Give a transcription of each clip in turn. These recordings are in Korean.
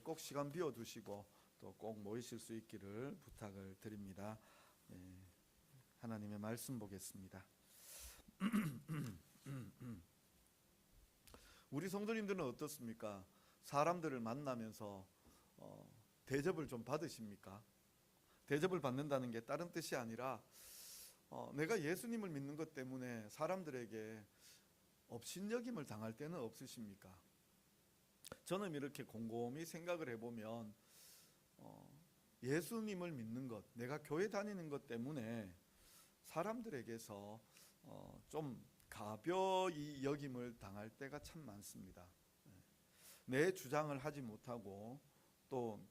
꼭 시간 비워두시고 또 꼭 모이실 수 있기를 부탁을 드립니다. 하나님의 말씀 보겠습니다. 우리 성도님들은 어떻습니까? 사람들을 만나면서 대접을 좀 받으십니까? 대접을 받는다는 게 다른 뜻이 아니라 내가 예수님을 믿는 것 때문에 사람들에게 업신여김을 당할 때는 없으십니까? 저는 이렇게 곰곰이 생각을 해보면 예수님을 믿는 것, 내가 교회 다니는 것 때문에 사람들에게서 좀 가벼이 여김을 당할 때가 참 많습니다. 내 주장을 하지 못하고 또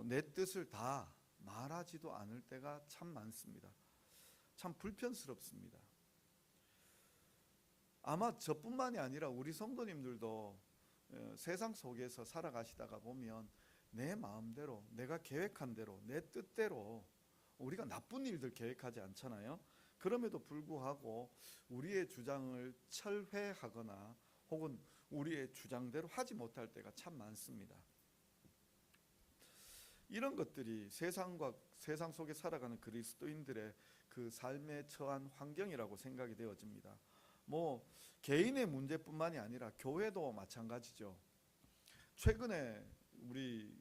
내 뜻을 다 말하지도 않을 때가 참 많습니다. 참 불편스럽습니다. 아마 저뿐만이 아니라 우리 성도님들도 세상 속에서 살아가시다가 보면 내 마음대로, 내가 계획한 대로, 내 뜻대로 우리가 나쁜 일들 계획하지 않잖아요. 그럼에도 불구하고 우리의 주장을 철회하거나 혹은 우리의 주장대로 하지 못할 때가 참 많습니다. 이런 것들이 세상 속에 살아가는 그리스도인들의 그 삶에 처한 환경이라고 생각이 되어집니다. 개인의 문제뿐만이 아니라 교회도 마찬가지죠. 최근에 우리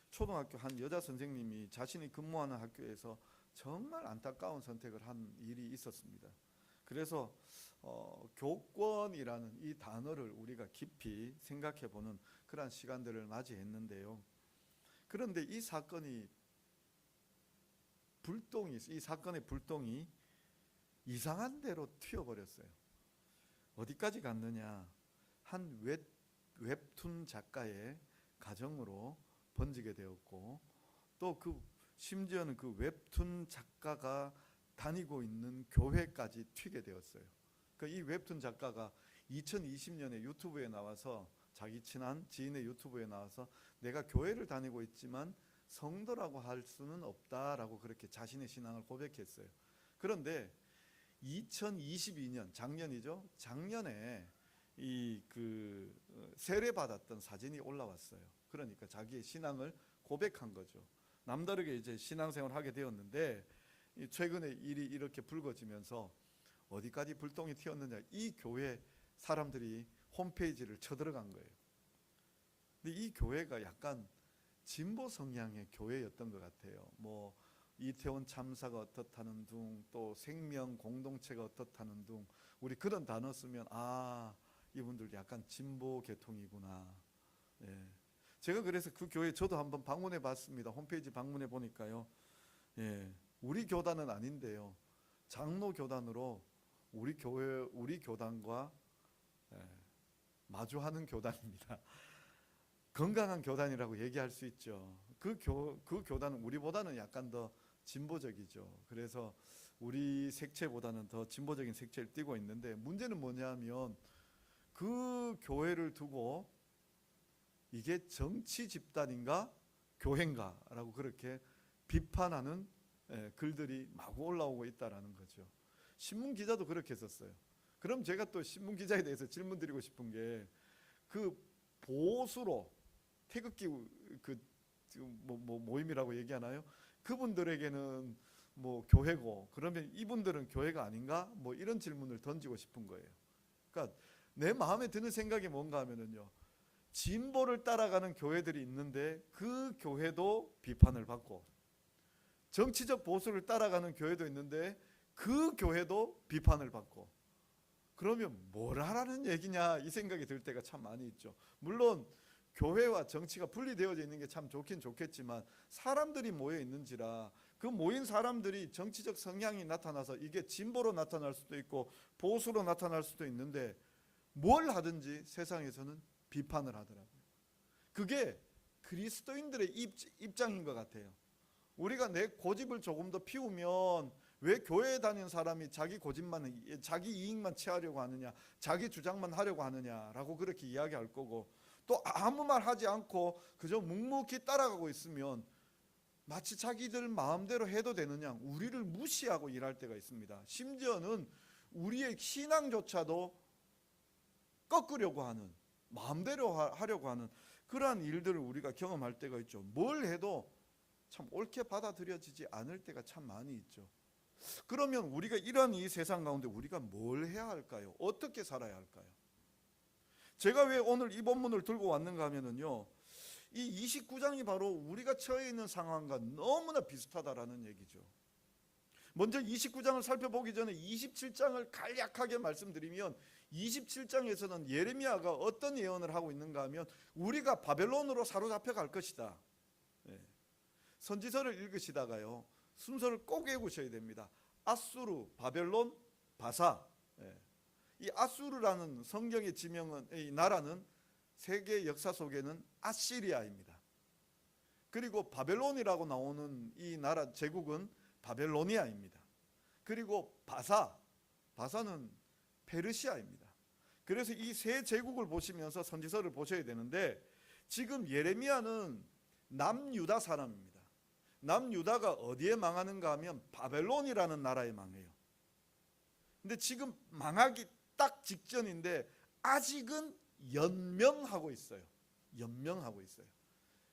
초등학교 한 여자 선생님이 자신이 근무하는 학교에서 정말 안타까운 선택을 한 일이 있었습니다. 그래서 교권이라는 이 단어를 우리가 깊이 생각해 보는 그런 시간들을 맞이했는데요. 그런데 이 사건의 불똥이 이상한 데로 튀어버렸어요. 어디까지 갔느냐? 한 웹툰 작가의 가정으로 번지게 되었고, 또 심지어는 그 웹툰 작가가 다니고 있는 교회까지 튀게 되었어요. 이 웹툰 작가가 2020년에 유튜브에 나와서, 자기 친한 지인의 유튜브에 나와서 내가 교회를 다니고 있지만 성도라고 할 수는 없다라고 그렇게 자신의 신앙을 고백했어요. 그런데 2022년 작년이죠. 작년에 세례받았던 사진이 올라왔어요. 그러니까 자기의 신앙을 고백한 거죠. 남다르게 이제 신앙생활을 하게 되었는데, 최근에 일이 이렇게 불거지면서 어디까지 불똥이 튀었느냐, 이 교회 사람들이 홈페이지를 쳐들어간 거예요. 근데 이 교회가 약간 진보 성향의 교회였던 것 같아요. 이태원 참사가 어떻다는 둥, 또 생명 공동체가 어떻다는 둥, 우리 그런 단어 쓰면 이분들 약간 진보 계통이구나. 제가 그래서 그 교회 저도 한번 방문해 봤습니다. 홈페이지 방문해 보니까요, 우리 교단은 아닌데요, 장로 교단으로 우리 교단과 마주하는 교단입니다. 건강한 교단이라고 얘기할 수 있죠. 그 교단은 우리보다는 약간 더 진보적이죠. 그래서 우리 색채보다는 더 진보적인 색채를 띠고 있는데, 문제는 뭐냐면 그 교회를 두고 이게 정치 집단인가 교회인가 라고 그렇게 비판하는 글들이 마구 올라오고 있다라는 거죠. 신문 기자도 그렇게 썼어요. 그럼 제가 또 신문 기자에 대해서 질문 드리고 싶은 게, 보수로 태극기 모임이라고 얘기하나요? 그분들에게는 교회고, 그러면 이분들은 교회가 아닌가? 이런 질문을 던지고 싶은 거예요. 그러니까 내 마음에 드는 생각이 뭔가 하면은요, 진보를 따라가는 교회들이 있는데 그 교회도 비판을 받고, 정치적 보수를 따라가는 교회도 있는데 그 교회도 비판을 받고, 그러면 뭘 하라는 얘기냐, 이 생각이 들 때가 참 많이 있죠. 물론 교회와 정치가 분리되어져 있는 게 참 좋긴 좋겠지만, 사람들이 모여 있는지라 그 모인 사람들이 정치적 성향이 나타나서 이게 진보로 나타날 수도 있고 보수로 나타날 수도 있는데, 뭘 하든지 세상에서는 비판을 하더라고요. 그게 그리스도인들의 입장인 것 같아요. 우리가 내 고집을 조금 더 피우면 왜 교회에 다니는 사람이 자기 고집만, 자기 이익만 취하려고 하느냐, 자기 주장만 하려고 하느냐라고 그렇게 이야기할 거고, 또 아무 말 하지 않고 그저 묵묵히 따라가고 있으면 마치 자기들 마음대로 해도 되느냐, 우리를 무시하고 일할 때가 있습니다. 심지어는 우리의 신앙조차도 꺾으려고 하는, 마음대로 하려고 하는 그러한 일들을 우리가 경험할 때가 있죠. 뭘 해도 참 옳게 받아들여지지 않을 때가 참 많이 있죠. 그러면 우리가 이러한 이 세상 가운데 우리가 뭘 해야 할까요? 어떻게 살아야 할까요? 제가 왜 오늘 이 본문을 들고 왔는가 하면은요, 이 29장이 바로 우리가 처해 있는 상황과 너무나 비슷하다라는 얘기죠. 먼저 29장을 살펴보기 전에 27장을 간략하게 말씀드리면, 27장에서는 예레미야가 어떤 예언을 하고 있는가 하면 우리가 바벨론으로 사로잡혀 갈 것이다. 선지서를 읽으시다가요, 순서를 꼭 외우셔야 됩니다. 아수르, 바벨론, 바사. 이 아수르라는 성경의 지명은, 이 나라는 세계 역사 속에는 아시리아입니다. 그리고 바벨론이라고 나오는 이 나라 제국은 바벨로니아입니다. 그리고 바사는 페르시아입니다. 그래서 이 세 제국을 보시면서 선지서를 보셔야 되는데, 지금 예레미야는 남유다 사람입니다. 남유다가 어디에 망하는가 하면 바벨론이라는 나라에 망해요. 근데 지금 망하기 딱 직전인데 아직은 연명하고 있어요.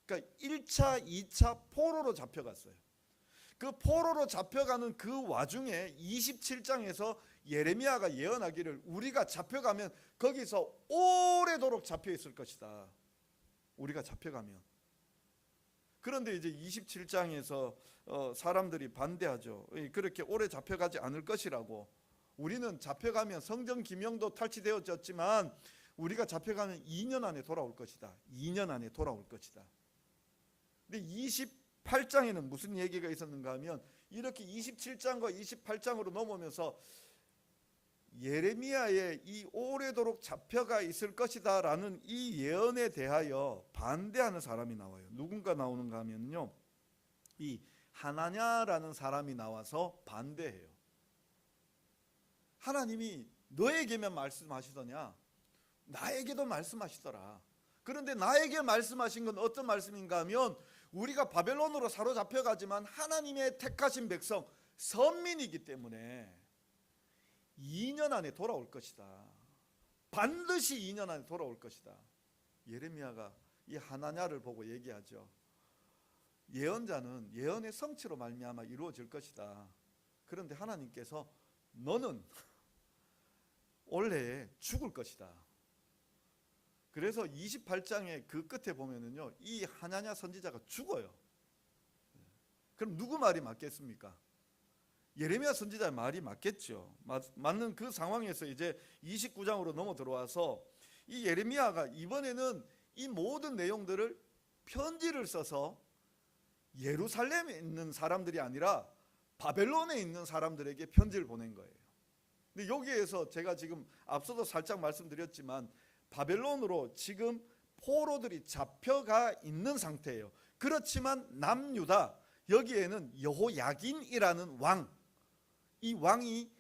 그러니까 1차, 2차 포로로 잡혀갔어요. 그 포로로 잡혀가는 그 와중에 27장에서 예레미야가 예언하기를 우리가 잡혀가면 거기서 오래도록 잡혀 있을 것이다. 우리가 잡혀가면. 그런데 이제 27장에서 사람들이 반대하죠. 그렇게 오래 잡혀가지 않을 것이라고. 우리는 잡혀가면 성전 기명도 탈취되어졌지만 우리가 잡혀가면 2년 안에 돌아올 것이다. 2년 안에 돌아올 것이다. 근데 28장에는 무슨 얘기가 있었는가 하면, 이렇게 27장과 28장으로 넘어오면서 예레미야의 이 오래도록 잡혀가 있을 것이다 라는 이 예언에 대하여 반대하는 사람이 나와요. 누군가 나오는가 하면요, 이 하나냐라는 사람이 나와서 반대해요. 하나님이 너에게만 말씀하시더냐? 나에게도 말씀하시더라. 그런데 나에게 말씀하신 건 어떤 말씀인가 하면, 우리가 바벨론으로 사로잡혀가지만 하나님의 택하신 백성, 선민이기 때문에 2년 안에 돌아올 것이다. 반드시 2년 안에 돌아올 것이다. 예레미야가 이 하나냐를 보고 얘기하죠. 예언자는 예언의 성취로 말미암아 이루어질 것이다. 그런데 하나님께서 너는 올해 죽을 것이다. 그래서 28장의 그 끝에 보면은요, 이 하나냐 선지자가 죽어요. 그럼 누구 말이 맞겠습니까? 예레미야 선지자의 말이 맞겠죠. 맞는 그 상황에서 이제 29장으로 넘어 들어와서 이 예레미야가 이번에는 이 모든 내용들을 편지를 써서 예루살렘에 있는 사람들이 아니라 바벨론에 있는 사람들에게 편지를 보낸 거예요. 근데 여기에서 제가 지금 앞서도 살짝 말씀드렸지만 바벨론으로 지금 포로들이 잡혀가 있는 상태예요. 그렇지만 남유다, 여기에는 여호야긴이라는 왕, 이 왕이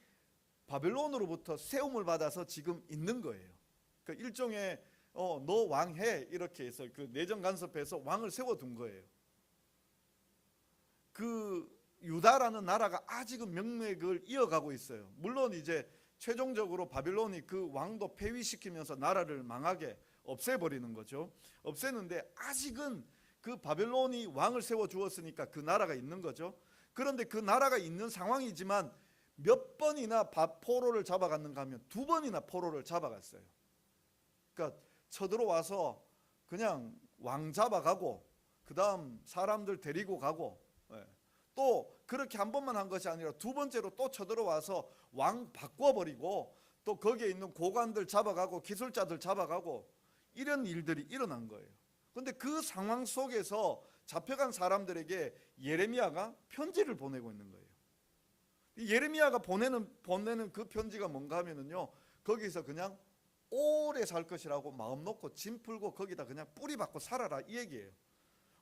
바벨론으로부터 세움을 받아서 지금 있는 거예요. 그러니까 일종의 너 왕해 이렇게 해서 그 내정 간섭해서 왕을 세워둔 거예요. 그 유다라는 나라가 아직은 명맥을 이어가고 있어요. 물론 이제 최종적으로 바벨론이 그 왕도 폐위시키면서 나라를 망하게 없애버리는 거죠. 없애는데 아직은 그 바벨론이 왕을 세워주었으니까 그 나라가 있는 거죠. 그런데 그 나라가 있는 상황이지만 몇 번이나 포로를 잡아갔는가 하면 2번이나 포로를 잡아갔어요. 그러니까 쳐들어와서 그냥 왕 잡아가고 그 다음 사람들 데리고 가고, 또 그렇게 한 번만 한 것이 아니라 2번째로 또 쳐들어와서 왕 바꿔버리고 또 거기에 있는 고관들 잡아가고 기술자들 잡아가고 이런 일들이 일어난 거예요. 그런데 그 상황 속에서 잡혀간 사람들에게 예레미야가 편지를 보내고 있는 거예요. 예레미야가 보내는 그 편지가 뭔가 하면은요, 거기서 그냥 오래 살 것이라고 마음 놓고 짐 풀고 거기다 그냥 뿌리 박고 살아라 이 얘기예요.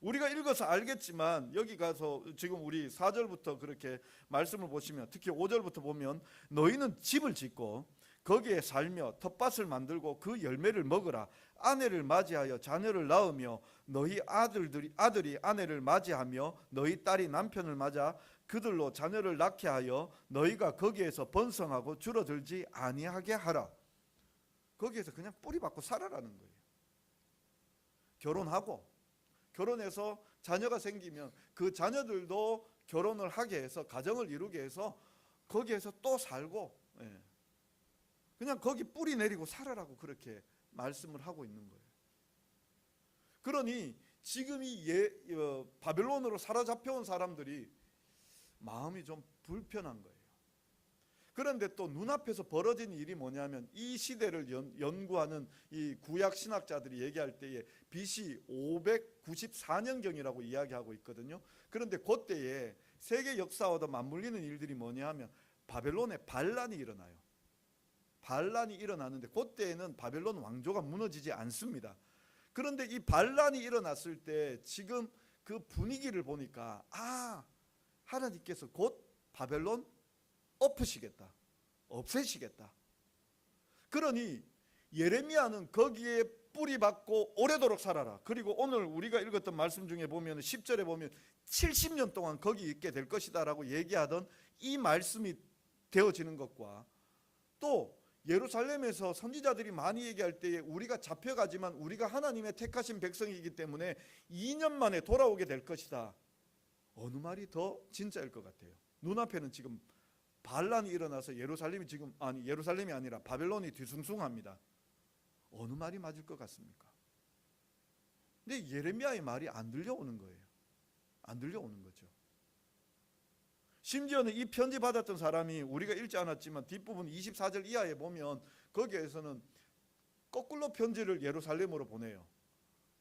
우리가 읽어서 알겠지만 여기 가서 지금 우리 4절부터 그렇게 말씀을 보시면, 특히 5절부터 보면 너희는 집을 짓고 거기에 살며 텃밭을 만들고 그 열매를 먹으라. 아내를 맞이하여 자녀를 낳으며 너희 아들이 아내를 맞이하며 너희 딸이 남편을 맞아 그들로 자녀를 낳게 하여 너희가 거기에서 번성하고 줄어들지 아니하게 하라. 거기에서 그냥 뿌리 박고 살아라는 거예요. 결혼해서 자녀가 생기면 그 자녀들도 결혼을 하게 해서 가정을 이루게 해서 거기에서 또 살고, 그냥 거기 뿌리 내리고 살아라고 그렇게 말씀을 하고 있는 거예요. 그러니 지금 이 바벨론으로 사로잡혀온 사람들이 마음이 좀 불편한 거예요. 그런데 또 눈앞에서 벌어진 일이 뭐냐면, 이 시대를 연구하는 이 구약 신학자들이 얘기할 때에 BC 594년경이라고 이야기하고 있거든요. 그런데 그때에 세계 역사와도 맞물리는 일들이 뭐냐 하면 바벨론에 반란이 일어나요. 반란이 일어나는데 그때에는 바벨론 왕조가 무너지지 않습니다. 그런데 이 반란이 일어났을 때 지금 그 분위기를 보니까 하나님께서 곧 바벨론 엎으시겠다, 없애시겠다. 그러니 예레미야는 거기에 뿌리 박고 오래도록 살아라. 그리고 오늘 우리가 읽었던 말씀 중에 보면 10절에 보면 70년 동안 거기 있게 될 것이다 라고 얘기하던 이 말씀이 되어지는 것과, 또 예루살렘에서 선지자들이 많이 얘기할 때에 우리가 잡혀가지만 우리가 하나님의 택하신 백성이기 때문에 2년 만에 돌아오게 될 것이다. 어느 말이 더 진짜일 것 같아요? 눈앞에는 지금 반란이 일어나서 예루살렘이 아니라 바벨론이 뒤숭숭합니다. 어느 말이 맞을 것 같습니까? 근데 예레미야의 말이 안 들려오는 거예요. 안 들려오는 거죠. 심지어는 이 편지 받았던 사람이 우리가 읽지 않았지만 뒷부분 24절 이하에 보면 거기에서는 거꾸로 편지를 예루살렘으로 보내요.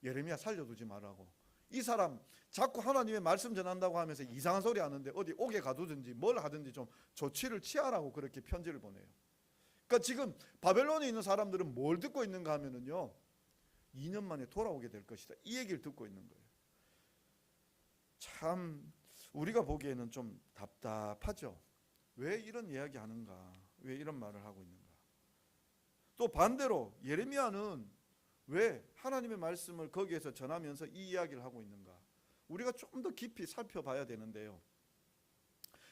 예레미야 살려두지 말라고. 이 사람 자꾸 하나님의 말씀 전한다고 하면서 이상한 소리 하는데 어디 옥에 가두든지 뭘 하든지 좀 조치를 취하라고 그렇게 편지를 보내요. 그러니까 지금 바벨론에 있는 사람들은 뭘 듣고 있는가 하면은요, 2년 만에 돌아오게 될 것이다, 이 얘기를 듣고 있는 거예요. 참 우리가 보기에는 좀 답답하죠. 왜 이런 이야기 하는가? 왜 이런 말을 하고 있는가? 또 반대로 예레미야는 왜 하나님의 말씀을 거기에서 전하면서 이 이야기를 하고 있는가? 우리가 좀 더 깊이 살펴봐야 되는데요,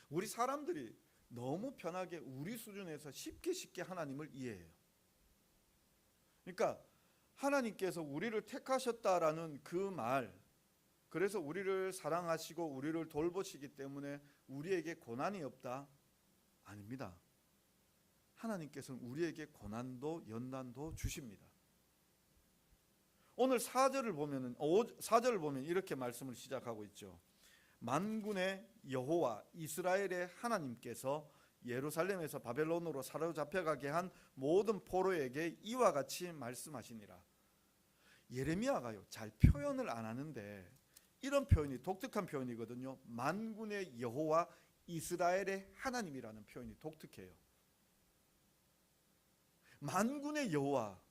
우리 사람들이 너무 편하게 우리 수준에서 쉽게 하나님을 이해해요. 그러니까 하나님께서 우리를 택하셨다라는 그 말, 그래서 우리를 사랑하시고 우리를 돌보시기 때문에 우리에게 고난이 없다? 아닙니다. 하나님께서는 우리에게 고난도 연단도 주십니다. 오늘 4절을 보면 이렇게 말씀을 시작하고 있죠. 만군의 여호와 이스라엘의 하나님께서 예루살렘에서 바벨론으로 사로잡혀가게 한 모든 포로에게 이와 같이 말씀하시니라. 예레미야가요, 잘 표현을 안 하는데 이런 표현이 독특한 표현이거든요. 만군의 여호와 이스라엘의 하나님이라는 표현이 독특해요. 만군의 여호와,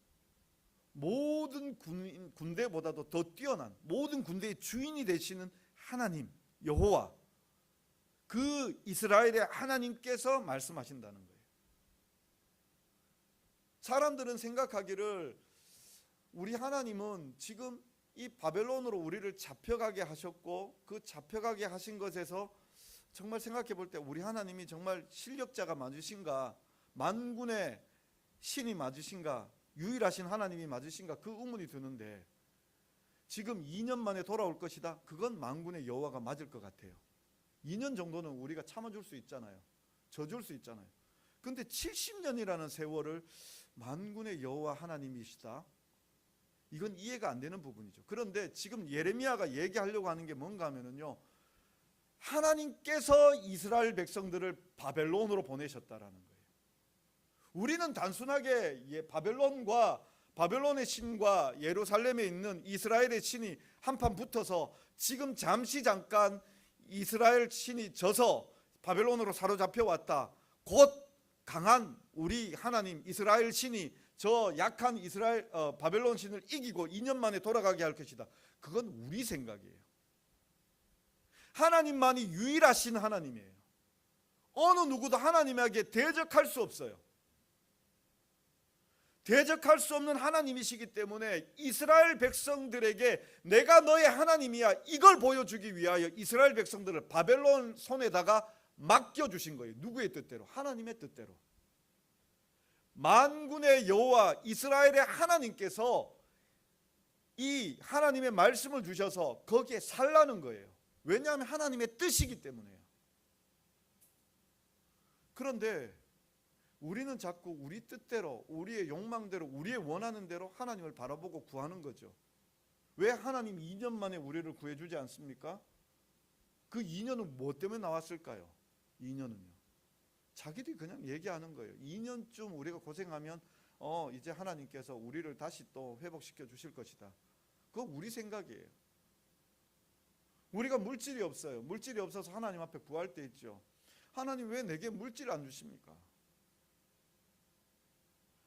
모든 군대보다도 더 뛰어난 모든 군대의 주인이 되시는 하나님 여호와, 그 이스라엘의 하나님께서 말씀하신다는 거예요. 사람들은 생각하기를 우리 하나님은 지금 이 바벨론으로 우리를 잡혀가게 하셨고 그 잡혀가게 하신 것에서 정말 생각해 볼 때 우리 하나님이 정말 실력자가 맞으신가, 만군의 신이 맞으신가, 유일하신 하나님이 맞으신가, 그 의문이 드는데, 지금 2년 만에 돌아올 것이다, 그건 만군의 여호와가 맞을 것 같아요. 2년 정도는 우리가 참아줄 수 있잖아요. 져줄 수 있잖아요. 근데 70년이라는 세월을 만군의 여호와 하나님이시다, 이건 이해가 안 되는 부분이죠. 그런데 지금 예레미야가 얘기하려고 하는 게 뭔가 하면은요, 하나님께서 이스라엘 백성들을 바벨론으로 보내셨다라는 거예요. 우리는 단순하게 바벨론과 바벨론의 신과 예루살렘에 있는 이스라엘의 신이 한판 붙어서 지금 잠깐 이스라엘 신이 져서 바벨론으로 사로잡혀 왔다, 곧 강한 우리 하나님 이스라엘 신이 저 약한 바벨론 신을 이기고 2년 만에 돌아가게 할 것이다, 그건 우리 생각이에요. 하나님만이 유일하신 하나님이에요. 어느 누구도 하나님에게 대적할 수 없어요. 대적할 수 없는 하나님이시기 때문에 이스라엘 백성들에게 내가 너의 하나님이야, 이걸 보여주기 위하여 이스라엘 백성들을 바벨론 손에다가 맡겨주신 거예요. 누구의 뜻대로? 하나님의 뜻대로. 만군의 여호와 이스라엘의 하나님께서 이 하나님의 말씀을 주셔서 거기에 살라는 거예요. 왜냐하면 하나님의 뜻이기 때문에요. 그런데 우리는 자꾸 우리 뜻대로, 우리의 욕망대로, 우리의 원하는 대로 하나님을 바라보고 구하는 거죠. 왜 하나님 2년 만에 우리를 구해주지 않습니까? 그 2년은 뭐 때문에 나왔을까요? 2년은요, 자기들이 그냥 얘기하는 거예요. 2년쯤 우리가 고생하면 이제 하나님께서 우리를 다시 또 회복시켜 주실 것이다. 그거 우리 생각이에요. 우리가 물질이 없어요. 물질이 없어서 하나님 앞에 구할 때 있죠. 하나님 왜 내게 물질 안 주십니까?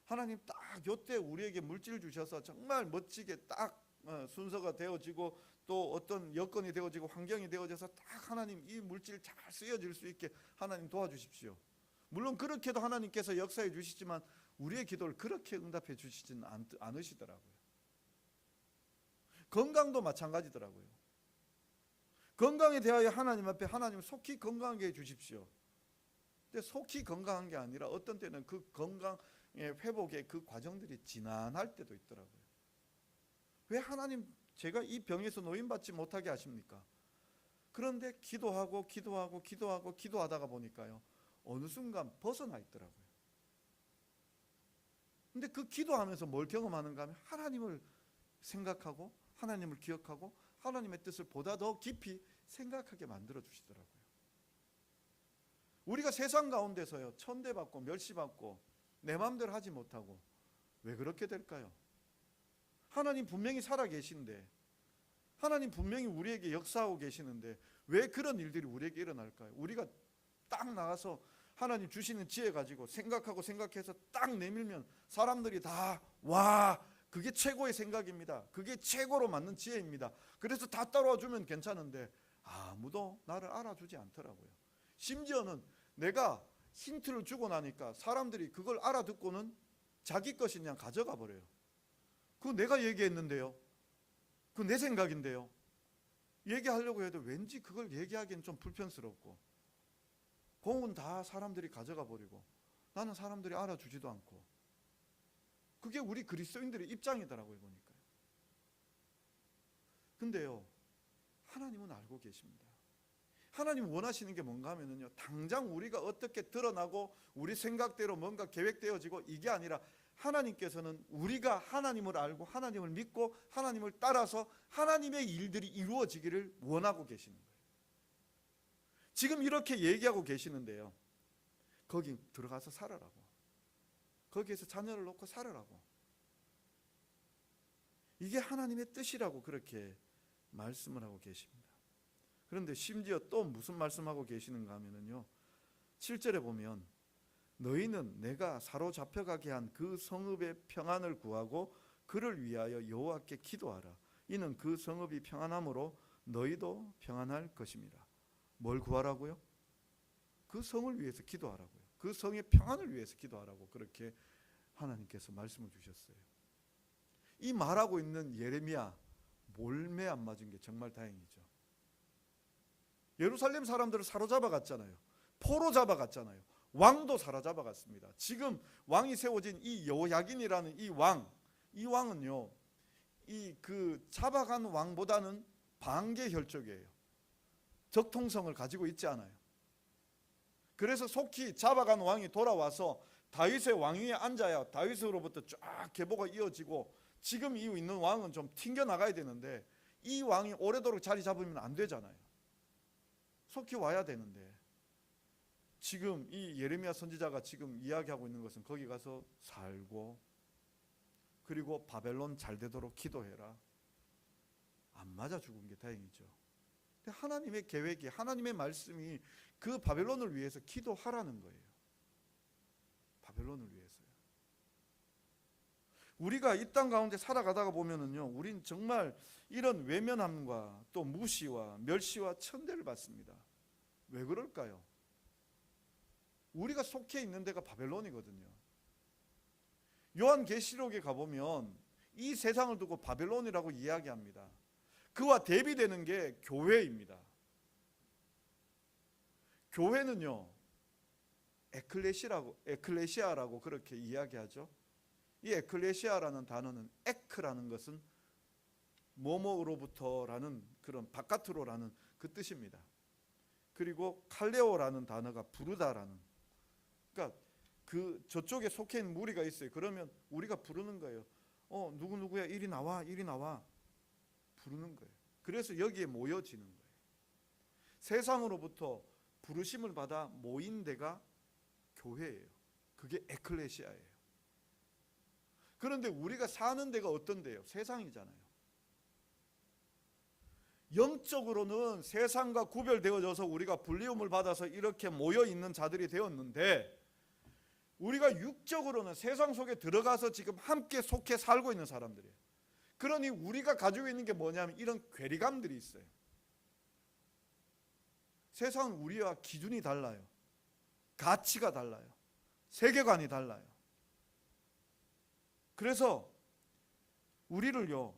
하나님 딱 요때 우리에게 물질 주셔서 정말 멋지게 딱 순서가 되어지고 또 어떤 여건이 되어지고 환경이 되어져서 딱 하나님 이 물질 잘 쓰여질 수 있게 하나님 도와주십시오. 물론 그렇게도 하나님께서 역사해 주시지만 우리의 기도를 그렇게 응답해 주시지는 않으시더라고요. 건강도 마찬가지더라고요. 건강에 대하여 하나님 앞에 하나님 속히 건강하게 해 주십시오. 근데 속히 건강한 게 아니라 어떤 때는 그 건강의 회복의 그 과정들이 지난할 때도 있더라고요. 왜 하나님 제가 이 병에서 노인받지 못하게 하십니까? 그런데 기도하다가 보니까요, 어느 순간 벗어나 있더라고요. 근데 그 기도하면서 뭘 경험하는가 하면 하나님을 생각하고 하나님을 기억하고 하나님의 뜻을 보다 더 깊이 생각하게 만들어 주시더라고요. 우리가 세상 가운데서요, 천대받고 멸시받고 내 마음대로 하지 못하고 왜 그렇게 될까요? 하나님 분명히 살아 계신데, 하나님 분명히 우리에게 역사하고 계시는데 왜 그런 일들이 우리에게 일어날까요? 우리가 딱 나가서 하나님 주시는 지혜 가지고 생각해서 딱 내밀면 사람들이 다 와, 그게 최고의 생각입니다. 그게 최고로 맞는 지혜입니다. 그래서 다 따라와 주면 괜찮은데 아무도 나를 알아주지 않더라고요. 심지어는 내가 힌트를 주고 나니까 사람들이 그걸 알아듣고는 자기 것이 그냥 가져가 버려요. 그거 내가 얘기했는데요, 그거 내 생각인데요. 얘기하려고 해도 왠지 그걸 얘기하기엔 좀 불편스럽고, 공은 다 사람들이 가져가 버리고 나는 사람들이 알아주지도 않고, 그게 우리 그리스도인들의 입장이더라고요, 보니까요. 근데요, 하나님은 알고 계십니다. 하나님 원하시는 게 뭔가 하면은요, 당장 우리가 어떻게 드러나고 우리 생각대로 뭔가 계획되어지고 이게 아니라 하나님께서는 우리가 하나님을 알고 하나님을 믿고 하나님을 따라서 하나님의 일들이 이루어지기를 원하고 계시는 거예요. 지금 이렇게 얘기하고 계시는데요, 거기 들어가서 살아라고, 거기에서 자녀를 놓고 살아라고, 이게 하나님의 뜻이라고 그렇게 말씀을 하고 계십니다. 그런데 심지어 또 무슨 말씀하고 계시는가 하면요, 7절에 보면 너희는 내가 사로잡혀가게 한 그 성읍의 평안을 구하고 그를 위하여 여호와께 기도하라. 이는 그 성읍이 평안함으로 너희도 평안할 것입니다. 뭘 구하라고요? 그 성을 위해서 기도하라고요. 그 성의 평안을 위해서 기도하라고 그렇게 하나님께서 말씀을 주셨어요. 이 말하고 있는 예레미야, 몰매 안 맞은 게 정말 다행이죠. 예루살렘 사람들을 사로잡아 갔잖아요. 포로 잡아 갔잖아요. 왕도 사로잡아 갔습니다. 지금 왕이 세워진 이 여호야긴이라는 이 왕은요, 이 그 잡아간 왕보다는 반개혈족이에요. 적통성을 가지고 있지 않아요. 그래서 속히 잡아간 왕이 돌아와서 다윗의 왕위에 앉아야 다윗으로부터 쫙 계보가 이어지고, 지금 이 있는 왕은 좀 튕겨 나가야 되는데 이 왕이 오래도록 자리 잡으면 안 되잖아요. 속히 와야 되는데, 지금 이 예레미야 선지자가 지금 이야기하고 있는 것은 거기 가서 살고, 그리고 바벨론 잘 되도록 기도해라. 안 맞아 죽은 게 다행이죠. 근데 하나님의 계획이, 하나님의 말씀이 그 바벨론을 위해서 기도하라는 거예요. 바벨론을 위해서요. 우리가 이 땅 가운데 살아가다가 보면은요, 우린 정말 이런 외면함과 또 무시와 멸시와 천대를 받습니다. 왜 그럴까요? 우리가 속해 있는 데가 바벨론이거든요. 요한계시록에 가보면 이 세상을 두고 바벨론이라고 이야기합니다. 그와 대비되는 게 교회입니다. 교회는요, 에클레시아라고 그렇게 이야기하죠. 이 에클레시아라는 단어는 에크라는 것은 뭐뭐로부터라는 그런 바깥으로라는 그 뜻입니다. 그리고 칼레오라는 단어가 부르다라는, 그러니까 그 저쪽에 속해 있는 무리가 있어요. 그러면 우리가 부르는 거예요. 누구누구야, 이리 나와, 이리 나와, 부르는 거예요. 그래서 여기에 모여지는 거예요. 세상으로부터 부르심을 받아 모인 데가 교회예요. 그게 에클레시아예요. 그런데 우리가 사는 데가 어떤 데요? 세상이잖아요. 영적으로는 세상과 구별되어져서 우리가 불리움을 받아서 이렇게 모여 있는 자들이 되었는데, 우리가 육적으로는 세상 속에 들어가서 지금 함께 속해 살고 있는 사람들이에요. 그러니 우리가 가지고 있는 게 뭐냐면 이런 괴리감들이 있어요. 세상은 우리와 기준이 달라요. 가치가 달라요. 세계관이 달라요. 그래서 우리를요,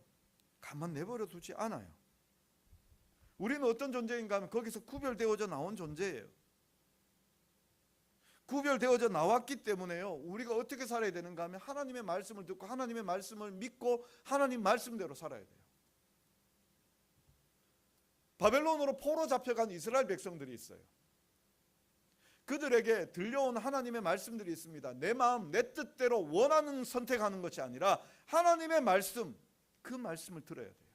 가만 내버려 두지 않아요. 우리는 어떤 존재인가 하면 거기서 구별되어져 나온 존재예요. 구별되어져 나왔기 때문에요, 우리가 어떻게 살아야 되는가 하면 하나님의 말씀을 듣고 하나님의 말씀을 믿고 하나님 말씀대로 살아야 돼요. 바벨론으로 포로 잡혀간 이스라엘 백성들이 있어요. 그들에게 들려온 하나님의 말씀들이 있습니다. 내 마음 내 뜻대로 원하는 선택하는 것이 아니라 하나님의 말씀, 그 말씀을 들어야 돼요.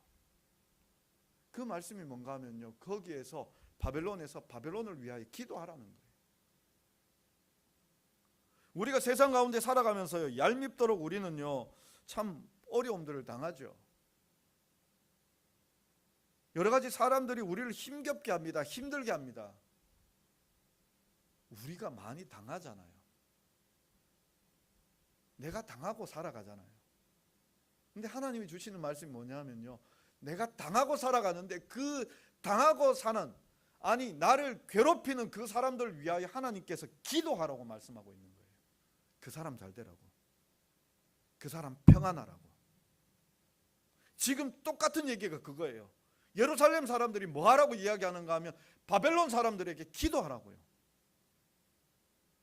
그 말씀이 뭔가 하면요, 거기에서 바벨론에서 바벨론을 위하여 기도하라는 거예요. 우리가 세상 가운데 살아가면서요, 얄밉도록 우리는요 참 어려움들을 당하죠. 여러 가지 사람들이 우리를 힘겹게 합니다. 힘들게 합니다. 우리가 많이 당하잖아요. 내가 당하고 살아가잖아요. 근데 하나님이 주시는 말씀이 뭐냐면요, 내가 당하고 살아가는데 그 당하고 사는, 아니 나를 괴롭히는 그 사람들 위하여 하나님께서 기도하라고 말씀하고 있는 거예요. 그 사람 잘 되라고, 그 사람 평안하라고. 지금 똑같은 얘기가 그거예요. 예루살렘 사람들이 뭐 하라고 이야기하는가 하면 바벨론 사람들에게 기도하라고요.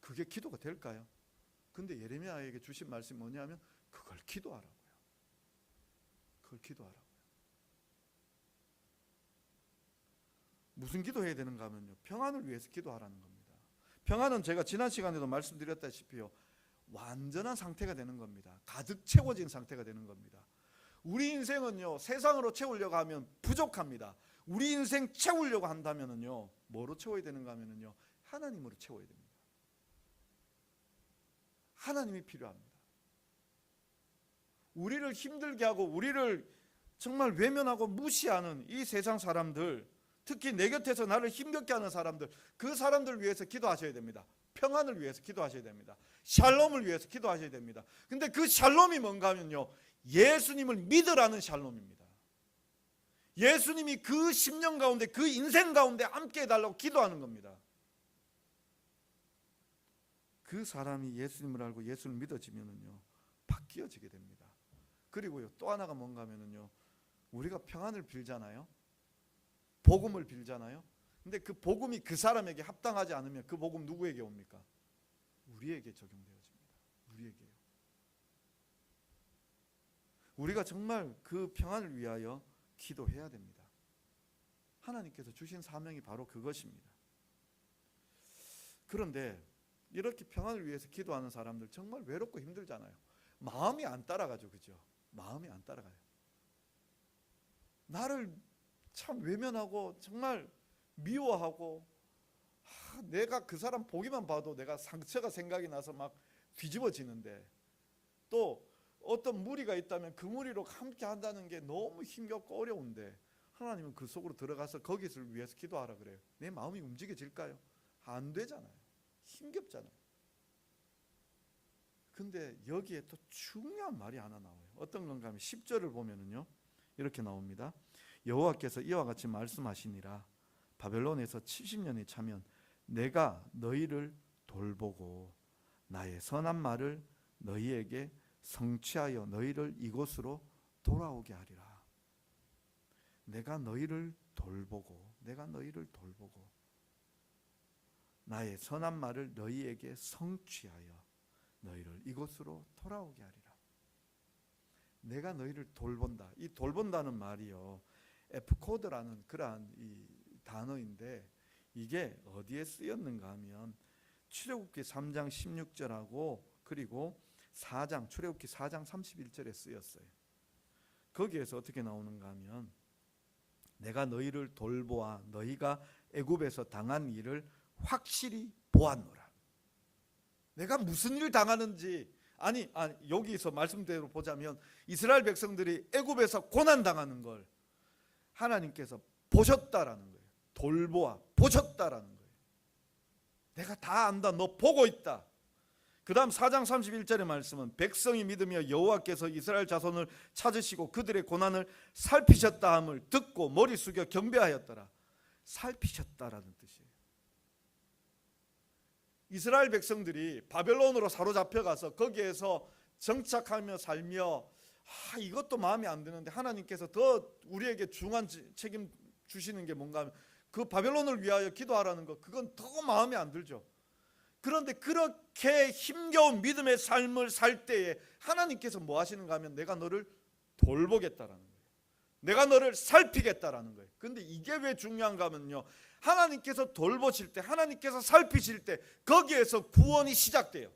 그게 기도가 될까요? 근데 예레미야에게 주신 말씀이 뭐냐면 그걸 기도하라고요. 그걸 기도하라고요. 무슨 기도해야 되는가 하면요, 평안을 위해서 기도하라는 겁니다. 평안은 제가 지난 시간에도 말씀드렸다시피요, 완전한 상태가 되는 겁니다. 가득 채워진 상태가 되는 겁니다. 우리 인생은요, 세상으로 채우려고 하면 부족합니다. 우리 인생 채우려고 한다면요, 뭐로 채워야 되는가 하면요, 하나님으로 채워야 됩니다. 하나님이 필요합니다. 우리를 힘들게 하고 우리를 정말 외면하고 무시하는 이 세상 사람들, 특히 내 곁에서 나를 힘겹게 하는 사람들, 그 사람들을 위해서 기도하셔야 됩니다. 평안을 위해서 기도하셔야 됩니다. 샬롬을 위해서 기도하셔야 됩니다. 근데 그 샬롬이 뭔가 하면요, 예수님을 믿으라는 샬롬입니다. 예수님이 그 10년 가운데, 그 인생 가운데 함께 해달라고 기도하는 겁니다. 그 사람이 예수님을 알고 예수를 믿어지면은요, 바뀌어지게 됩니다. 그리고요, 또 하나가 뭔가 하면은요, 우리가 평안을 빌잖아요. 복음을 빌잖아요. 근데 그 복음이 그 사람에게 합당하지 않으면 그 복음 누구에게 옵니까? 우리에게 적용되어집니다. 우리에게요. 우리가 정말 그 평안을 위하여 기도해야 됩니다. 하나님께서 주신 사명이 바로 그것입니다. 그런데 이렇게 평안을 위해서 기도하는 사람들 정말 외롭고 힘들잖아요. 마음이 안 따라가죠. 그죠? 마음이 안 따라가요. 나를 참 외면하고 정말 미워하고, 내가 그 사람 보기만 봐도 내가 상처가 생각이 나서 막 뒤집어지는데, 또 어떤 무리가 있다면 그 무리로 함께 한다는 게 너무 힘겹고 어려운데 하나님은 그 속으로 들어가서 거기를 위해서 기도하라 그래요. 내 마음이 움직여질까요? 안 되잖아요. 힘겹잖아요. 근데 여기에 또 중요한 말이 하나 나와요. 어떤 건가 하면 10절을 보면은요, 이렇게 나옵니다. 여호와께서 이와 같이 말씀하시니라. 바벨론에서 70년이 차면 내가 너희를 돌보고 나의 선한 말을 너희에게 성취하여 너희를 이곳으로 돌아오게 하리라. 내가 너희를 돌보고, 내가 너희를 돌보고 나의 선한 말을 너희에게 성취하여 너희를 이곳으로 돌아오게 하리라. 내가 너희를 돌본다. 이 돌본다는 말이요, 에프코드라는 그러한 이 단어인데 이게 어디에 쓰였는가 하면 출애굽기 3장 16절하고 그리고 4장 출애굽기 4장 31절에 쓰였어요. 거기에서 어떻게 나오는가 하면 내가 너희를 돌보아 너희가 애굽에서 당한 일을 확실히 보았노라. 내가 무슨 일 당하는지, 아니 여기서 말씀대로 보자면 이스라엘 백성들이 애굽에서 고난 당하는 걸 하나님께서 보셨다라는 거예요. 돌보아 보셨다라는 거예요. 내가 다 안다. 너 보고 있다. 그 다음 4장 31절의 말씀은 백성이 믿으며 여호와께서 이스라엘 자손을 찾으시고 그들의 고난을 살피셨다 함을 듣고 머리 숙여 경배하였더라. 살피셨다라는 뜻이에요. 이스라엘 백성들이 바벨론으로 사로잡혀 가서 거기에서 정착하며 살며 이것도 마음에 안 드는데 하나님께서 더 우리에게 중한 책임 주시는 게 뭔가 하면 그 바벨론을 위하여 기도하라는 거, 그건 더 마음에 안 들죠. 그런데 그렇게 힘겨운 믿음의 삶을 살 때에 하나님께서 뭐 하시는가 하면 내가 너를 돌보겠다라는 거예요. 내가 너를 살피겠다라는 거예요. 그런데 이게 왜 중요한가 하면요, 하나님께서 돌보실 때, 하나님께서 살피실 때 거기에서 구원이 시작돼요.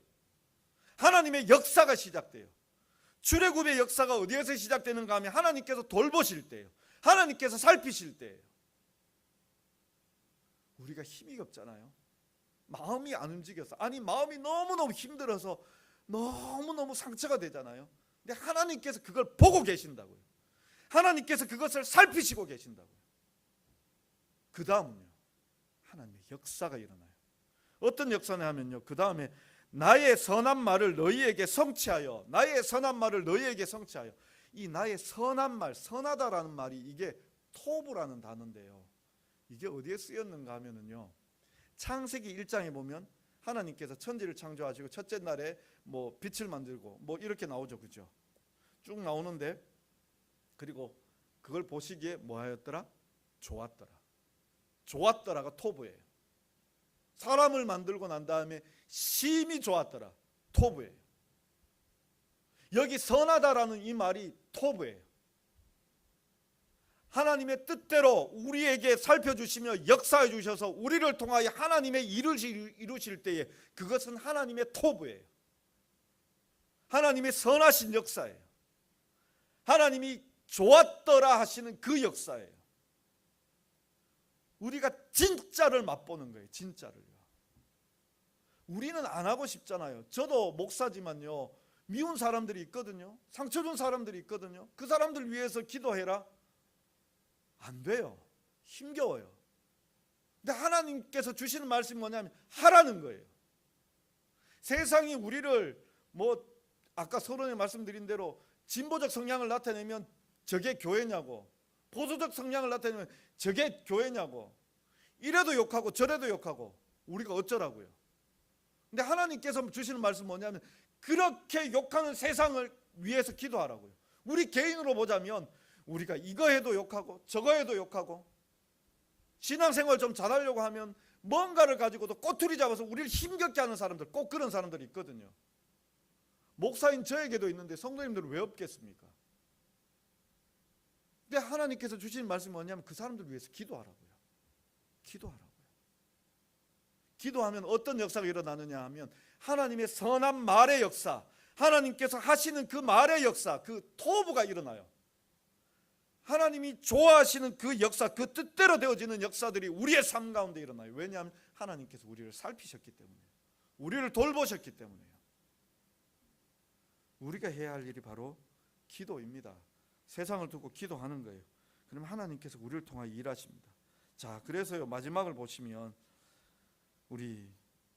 하나님의 역사가 시작돼요. 출애굽의 역사가 어디에서 시작되는가 하면 하나님께서 돌보실 때예요. 하나님께서 살피실 때예요. 우리가 힘이 없잖아요. 마음이 안 움직여서, 아니 마음이 너무너무 힘들어서 너무너무 상처가 되잖아요. 근데 하나님께서 그걸 보고 계신다고요. 하나님께서 그것을 살피시고 계신다고요. 그 다음은요, 하나님의 역사가 일어나요. 어떤 역사냐 하면요, 그 다음에 나의 선한 말을 너희에게 성취하여, 나의 선한 말을 너희에게 성취하여. 이 나의 선한 말, 선하다라는 말이 이게 토브라는 단어인데요, 이게 어디에 쓰였는가 하면은요, 창세기 1장에 보면 하나님께서 천지를 창조하시고 첫째 날에 뭐 빛을 만들고 뭐 이렇게 나오죠, 그죠? 쭉 나오는데, 그리고 그걸 보시기에 뭐 하였더라? 좋았더라. 좋았더라가 토브예요. 사람을 만들고 난 다음에 심히 좋았더라, 토브예요. 여기 선하다라는 이 말이 토브예요. 하나님의 뜻대로 우리에게 살펴주시며 역사해 주셔서 우리를 통하여 하나님의 일을 이루실 때에 그것은 하나님의 토브예요. 하나님의 선하신 역사예요. 하나님이 좋았더라 하시는 그 역사예요. 우리가 진짜를 맛보는 거예요. 진짜를요. 우리는 안 하고 싶잖아요. 저도 목사지만요, 미운 사람들이 있거든요. 상처 준 사람들이 있거든요. 그 사람들 위해서 기도해라, 안 돼요. 힘겨워요. 근데 하나님께서 주시는 말씀이 뭐냐면 하라는 거예요. 세상이 우리를 뭐 아까 서론에 말씀드린 대로 진보적 성향을 나타내면 저게 교회냐고, 보수적 성향을 나타내면 저게 교회냐고, 이래도 욕하고 저래도 욕하고 우리가 어쩌라고요. 근데 하나님께서 주시는 말씀은 뭐냐면 그렇게 욕하는 세상을 위해서 기도하라고요. 우리 개인으로 보자면 우리가 이거 해도 욕하고 저거 해도 욕하고, 신앙생활 좀 잘하려고 하면 뭔가를 가지고도 꼬투리 잡아서 우리를 힘겹게 하는 사람들, 꼭 그런 사람들이 있거든요. 목사인 저에게도 있는데 성도님들은 왜 없겠습니까? 근데 하나님께서 주시는 말씀이 뭐냐면 그 사람들 위해서 기도하라고요. 기도하라고요. 기도하면 어떤 역사가 일어나느냐 하면 하나님의 선한 말의 역사, 하나님께서 하시는 그 말의 역사, 그 토부가 일어나요. 하나님이 좋아하시는 그 역사, 그 뜻대로 되어지는 역사들이 우리의 삶 가운데 일어나요. 왜냐하면 하나님께서 우리를 살피셨기 때문에요. 우리를 돌보셨기 때문에요. 우리가 해야 할 일이 바로 기도입니다. 세상을 두고 기도하는 거예요. 그럼 하나님께서 우리를 통하여 일하십니다. 자, 그래서요, 마지막을 보시면 우리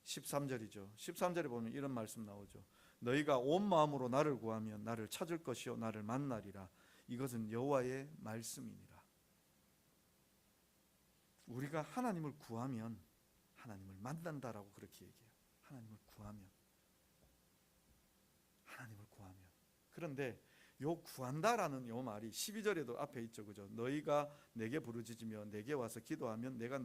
13절이죠. 13절에 보면 이런 말씀 나오죠. 너희가 온 마음으로 나를 구하면 나를 찾을 것이요 나를 만나리라. 이것은 여호와의 말씀이니라. 우리가 하나님을 구하면 하나님을 만난다라고 그렇게 얘기해요. 하나님을 구하면. 그런데 요 구한다라는 요 말이 12절에도 앞에 있죠, 그죠? 너희가 내게 부르짖으며 내게 와서 기도하면 내가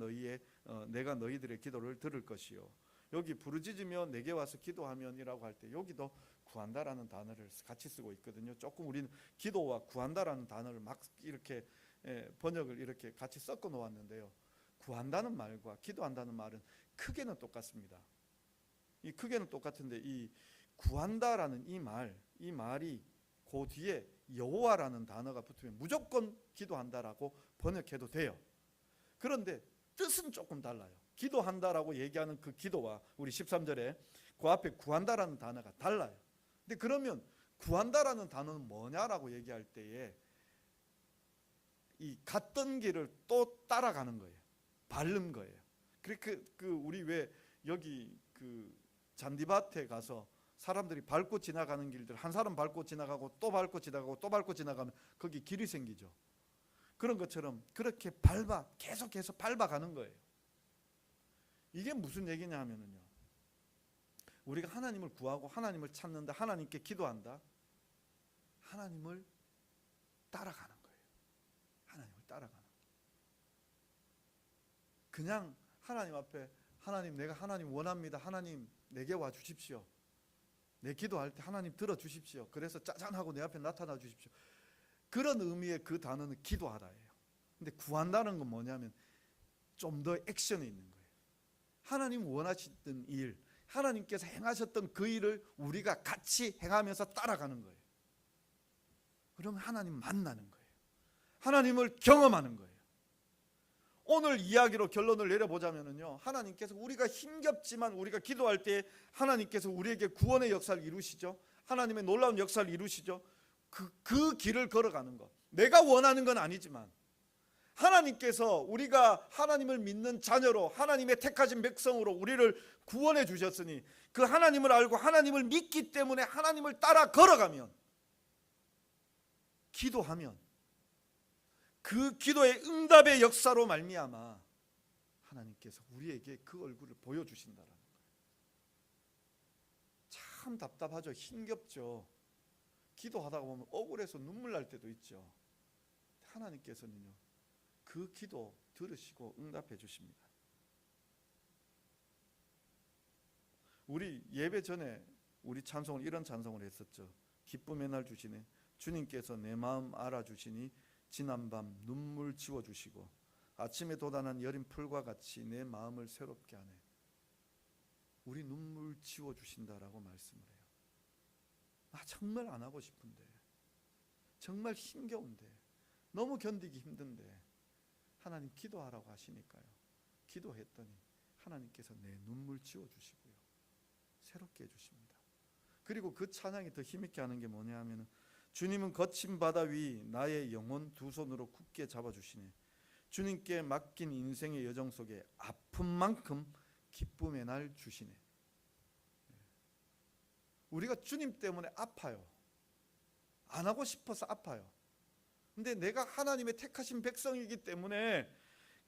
너희들의 기도를 들을 것이요. 여기 부르짖으며 내게 와서 기도하면이라고 할 때 여기도 구한다라는 단어를 같이 쓰고 있거든요. 조금 우리는 기도와 구한다라는 단어를 막 이렇게 번역을 이렇게 같이 섞어 놓았는데요. 구한다는 말과 기도한다는 말은 크게는 똑같습니다. 이 크게는 똑같은데 이 구한다라는 이 말이 그 뒤에 여호와라는 단어가 붙으면 무조건 기도한다라고 번역해도 돼요. 그런데 뜻은 조금 달라요. 기도한다라고 얘기하는 그 기도와 우리 13절에 그 앞에 구한다라는 단어가 달라요. 근데 그러면 구한다라는 단어는 뭐냐라고 얘기할 때에 이 갔던 길을 또 따라가는 거예요. 밟는 거예요. 그 우리 왜 여기 그 잔디밭에 가서 사람들이 밟고 지나가는 길들, 한 사람 밟고 지나가고 또 밟고 지나가고 또 밟고 지나가면 거기 길이 생기죠. 그런 것처럼 그렇게 계속해서 밟아가는 거예요. 이게 무슨 얘기냐 하면은요, 우리가 하나님을 구하고 하나님을 찾는다, 하나님께 기도한다, 하나님을 따라가는 거예요. 하나님을 따라가는 거예요. 그냥 하나님 앞에 하나님, 내가 하나님 원합니다, 하나님 내게 와 주십시오, 내 기도할 때 하나님 들어주십시오, 그래서 짜잔하고 내 앞에 나타나 주십시오, 그런 의미의 그 단어는 기도하다예요. 근데 구한다는 건 뭐냐면 좀 더 액션이 있는 거예요. 하나님 원하시던 일, 하나님께서 행하셨던 그 일을 우리가 같이 행하면서 따라가는 거예요. 그러면 하나님 만나는 거예요. 하나님을 경험하는 거예요. 오늘 이야기로 결론을 내려보자면요, 하나님께서 우리가 힘겹지만 우리가 기도할 때 하나님께서 우리에게 구원의 역사를 이루시죠. 하나님의 놀라운 역사를 이루시죠. 그 길을 걸어가는 것, 내가 원하는 건 아니지만 하나님께서 우리가 하나님을 믿는 자녀로, 하나님의 택하신 백성으로 우리를 구원해 주셨으니 그 하나님을 알고 하나님을 믿기 때문에 하나님을 따라 걸어가면, 기도하면 그 기도의 응답의 역사로 말미암아 하나님께서 우리에게 그 얼굴을 보여주신다라는 거예요. 참 답답하죠. 힘겹죠. 기도하다가 보면 억울해서 눈물 날 때도 있죠. 하나님께서는요, 그 기도 들으시고 응답해 주십니다. 우리 예배 전에 우리 찬송을 이런 찬송을 했었죠. 기쁨의 날 주시네, 주님께서 내 마음 알아주시니 지난밤 눈물 지워주시고 아침에 돋아난 여린 풀과 같이 내 마음을 새롭게 하네. 우리 눈물 지워주신다라고 말씀을 해요. 정말 안 하고 싶은데, 정말 힘겨운데, 너무 견디기 힘든데 하나님 기도하라고 하시니까요, 기도했더니 하나님께서 내 눈물 지워주시고요, 새롭게 해주십니다. 그리고 그 찬양이 더 힘있게 하는 게 뭐냐 하면은, 주님은 거친 바다 위 나의 영혼 두 손으로 굳게 잡아주시네. 주님께 맡긴 인생의 여정 속에 아픈 만큼 기쁨의 날 주시네. 우리가 주님 때문에 아파요. 안 하고 싶어서 아파요. 근데 내가 하나님의 택하신 백성이기 때문에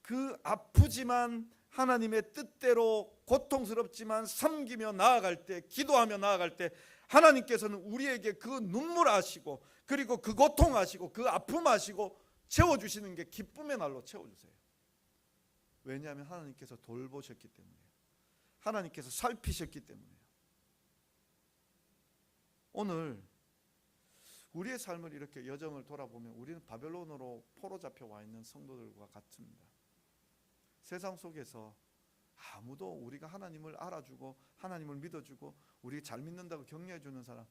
그 아프지만 하나님의 뜻대로 고통스럽지만 섬기며 나아갈 때, 기도하며 나아갈 때 하나님께서는 우리에게 그 눈물 아시고, 그리고 그 고통 아시고, 그 아픔 아시고 채워주시는 게 기쁨의 날로 채워주세요. 왜냐하면 하나님께서 돌보셨기 때문이에요. 하나님께서 살피셨기 때문이에요. 오늘 우리의 삶을 이렇게 여정을 돌아보면 우리는 바벨론으로 포로 잡혀와 있는 성도들과 같습니다. 세상 속에서 아무도 우리가 하나님을 알아주고 하나님을 믿어주고 우리 잘 믿는다고 격려해주는 사람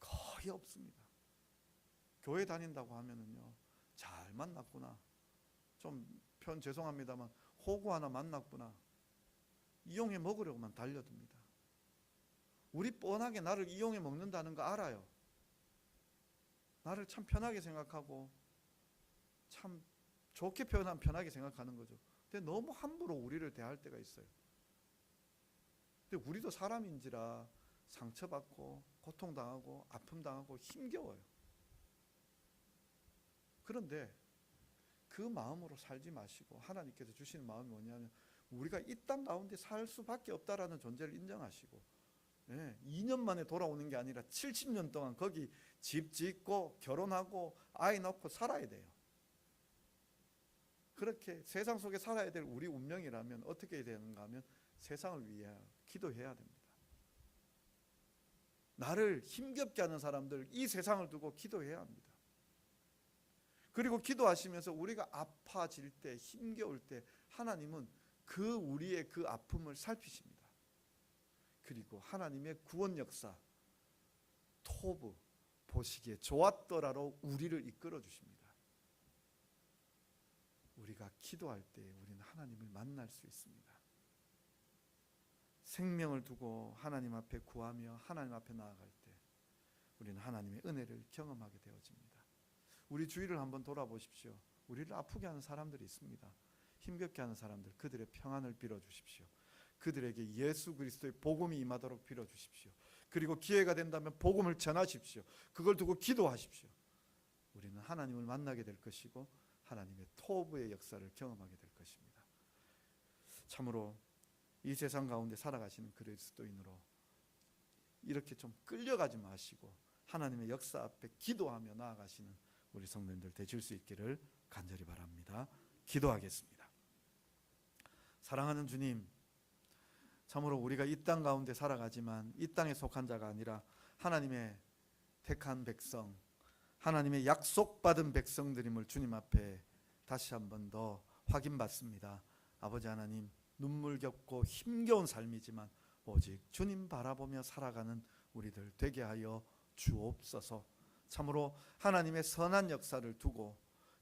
거의 없습니다. 교회 다닌다고 하면은요, 잘 만났구나, 좀 표현 죄송합니다만 호구 하나 만났구나, 이용해 먹으려고만 달려듭니다. 우리 뻔하게 나를 이용해 먹는다는 거 알아요. 나를 참 편하게 생각하고 참 좋게 표현하면 편하게 생각하는 거죠. 근데 너무 함부로 우리를 대할 때가 있어요. 근데 우리도 사람인지라 상처받고 고통당하고 아픔당하고 힘겨워요. 그런데 그 마음으로 살지 마시고 하나님께서 주시는 마음이 뭐냐면, 우리가 이 땅 가운데 살 수밖에 없다라는 존재를 인정하시고, 2년 만에 돌아오는 게 아니라 70년 동안 거기 집 짓고 결혼하고 아이 낳고 살아야 돼요. 그렇게 세상 속에 살아야 될 우리 운명이라면 어떻게 해야 되는가 하면 세상을 위해 기도해야 됩니다. 나를 힘겹게 하는 사람들, 이 세상을 두고 기도해야 합니다. 그리고 기도하시면서 우리가 아파질 때, 힘겨울 때 하나님은 그 우리의 그 아픔을 살피십니다. 그리고 하나님의 구원 역사, 토브, 보시기에 좋았더라로 우리를 이끌어 주십니다. 우리가 기도할 때 우리는 하나님을 만날 수 있습니다. 생명을 두고 하나님 앞에 구하며 하나님 앞에 나아갈 때 우리는 하나님의 은혜를 경험하게 되어집니다. 우리 주위를 한번 돌아보십시오. 우리를 아프게 하는 사람들이 있습니다. 힘겹게 하는 사람들, 그들의 평안을 빌어주십시오. 그들에게 예수 그리스도의 복음이 임하도록 빌어주십시오. 그리고 기회가 된다면 복음을 전하십시오. 그걸 두고 기도하십시오. 우리는 하나님을 만나게 될 것이고 하나님의 토부의 역사를 경험하게 될 것입니다. 참으로 이 세상 가운데 살아가시는 그리스도인으로 이렇게 좀 끌려가지 마시고 하나님의 역사 앞에 기도하며 나아가시는 우리 성도님들 되실 수 있기를 간절히 바랍니다. 기도하겠습니다. 사랑하는 주님, 참으로 우리가 이 땅 가운데 살아가지만 이 땅에 속한 자가 아니라 하나님의 택한 백성, 하나님의 약속받은 백성들임을 주님 앞에 다시 한 번 더 확인받습니다. 아버지 하나님, 눈물겹고 힘겨운 삶이지만 오직 주님 바라보며 살아가는 우리들 되게 하여 주옵소서. 참으로 하나님의 선한 역사를 두고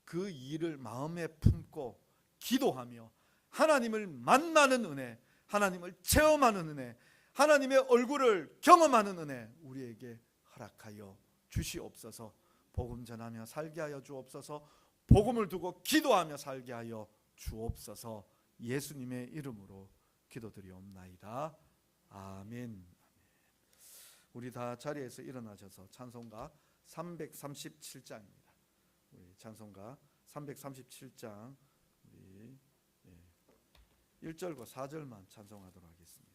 그 일을 마음에 품고 기도하며 하나님을 만나는 은혜, 하나님을 체험하는 은혜, 하나님의 얼굴을 경험하는 은혜 우리에게 허락하여 주시옵소서. 복음 전하며 살게 하여 주옵소서. 복음을 두고 기도하며 살게 하여 주옵소서. 예수님의 이름으로 기도드리옵나이다. 아멘. 우리 다 자리에서 일어나셔서 찬송가 337장입니다. 우리 찬송가 337장 우리 1절과 4절만 찬송하도록 하겠습니다.